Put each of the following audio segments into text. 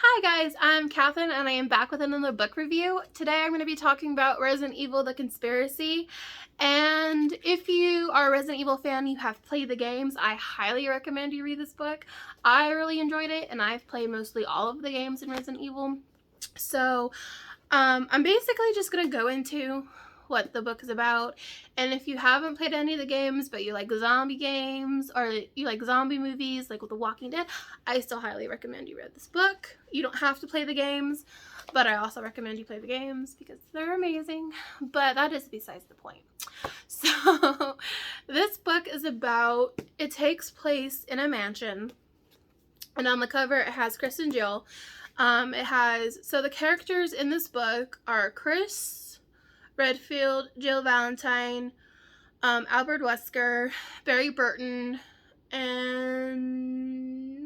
Hi guys, I'm Catherine and I am back with another book review. Today I'm going to be talking about Resident Evil: The Conspiracy. And if you are a Resident Evil fan, you have played the games, I highly recommend you read this book. I really enjoyed it and I've played mostly all of the games in Resident Evil. So I'm basically just going to go into what the book is about. And if you haven't played any of the games but you like zombie games or you like zombie movies like with The Walking Dead, I still highly recommend you read this book. You don't have to play the games, but I also recommend you play the games because they're amazing. But that is besides the point. So this book is about, it takes place in a mansion, and on the cover it has Chris and Jill. So the characters in this book are Chris Redfield, Jill Valentine, Albert Wesker, Barry Burton, and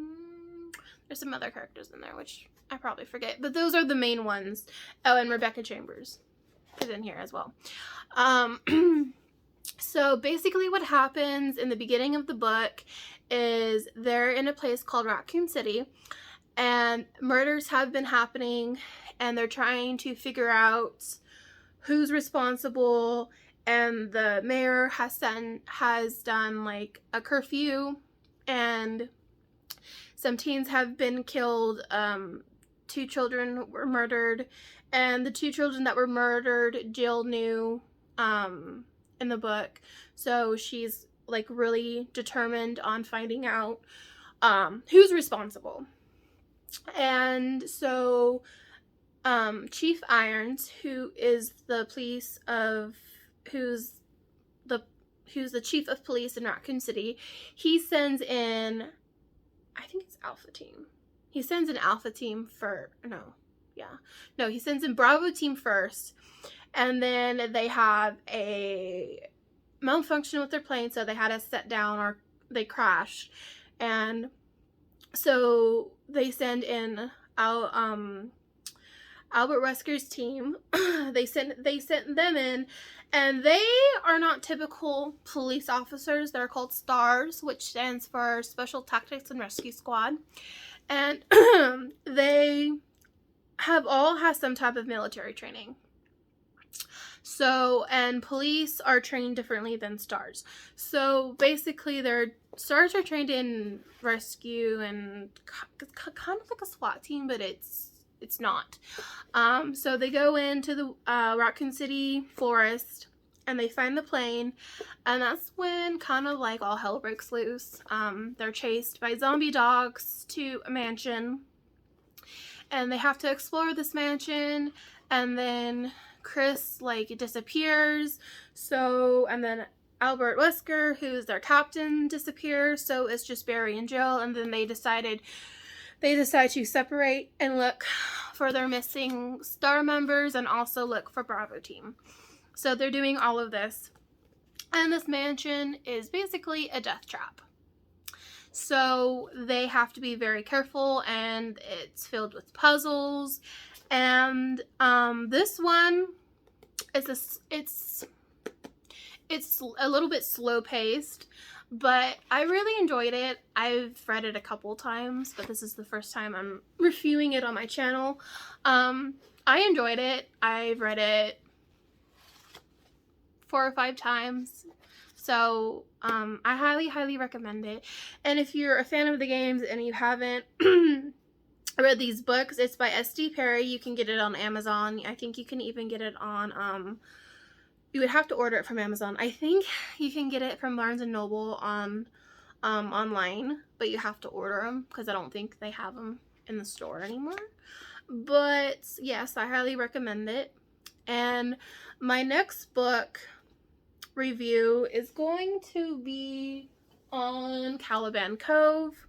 there's some other characters in there which I probably forget, but those are the main ones. Oh, and Rebecca Chambers is in here as well. So basically what happens in the beginning of the book is they're in a place called Raccoon City, and murders have been happening, and they're trying to figure out who's responsible, and the mayor has done like a curfew, and some teens have been killed. 2 children were murdered, and the 2 children that were murdered Jill knew in the book, so she's like really determined on finding out who's responsible. And so Chief Irons, who is the who's the chief of police in Raccoon City, he sends in, I think it's Alpha Team. He sends an Alpha Team he sends in Bravo Team first, and then they have a malfunction with their plane, so they had to set down or they crashed, and so they send in Albert Wesker's team. they sent them in, and they are not typical police officers. They're called STARS, which stands for Special Tactics and Rescue Squad, and they have all had some type of military training. So, and police are trained differently than STARS. So basically STARS are trained in rescue and kind of like a SWAT team, but it's not. So they go into the Raccoon City forest and they find the plane, and that's when kind of like all hell breaks loose. They're chased by zombie dogs to a mansion, and they have to explore this mansion, and then Chris like disappears, and then Albert Wesker, who's their captain, disappears, so it's just Barry and Jill, and then they decide to separate and look for their missing STAR members and also look for Bravo Team. So they're doing all of this, and this mansion is basically a death trap. So they have to be very careful, and it's filled with puzzles. And this one is it's a little bit slow paced, but I really enjoyed it. I've read it a couple times, but this is the first time I'm reviewing it on my channel. I enjoyed it. I've read it 4 or 5 times. So I highly recommend it. And if you're a fan of the games and you haven't read these books, it's by S.D. Perry. You can get it on Amazon. I think you can even get it on you would have to order it from Amazon. I think you can get it from Barnes & Noble on online, but you have to order them because I don't think they have them in the store anymore. But yes, I highly recommend it. And my next book review is going to be on Caliban Cove,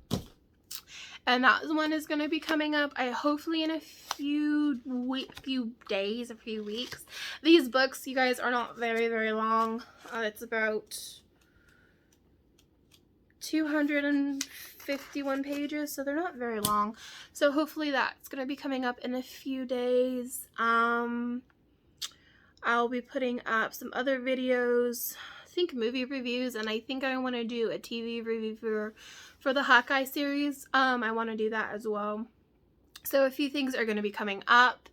and that one is going to be coming up hopefully in a few days, a few weeks. These books, you guys, are not very long. It's about 251 pages, so they're not very long. So hopefully that's going to be coming up in a few days. I'll be putting up some other videos, I think movie reviews, and I think I want to do a TV review for the Hawkeye series. I want to do that as well. So a few things are going to be coming up.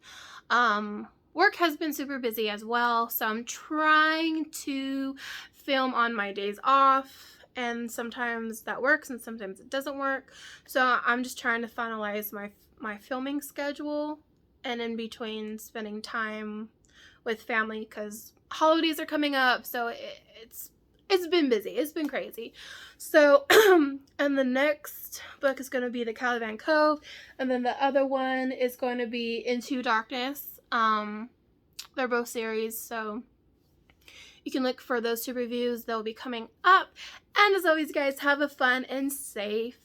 Work has been super busy as well, so I'm trying to film on my days off, and sometimes that works and sometimes it doesn't work. So I'm just trying to finalize my filming schedule, and in between spending time with family because holidays are coming up, so it's been busy. It's been crazy. So, and the next book is going to be The Caliban Cove, and then the other one is going to be Into Darkness. They're both series, so you can look for those 2 reviews. They'll be coming up. And as always, guys, have a fun and safe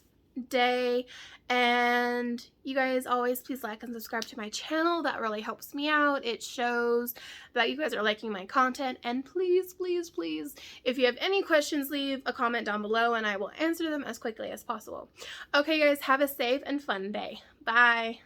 day. And you guys always please like and subscribe to my channel. That really helps me out. It shows that you guys are liking my content. And please, please, please, if you have any questions, leave a comment down below and I will answer them as quickly as possible. Okay, guys, have a safe and fun day. Bye.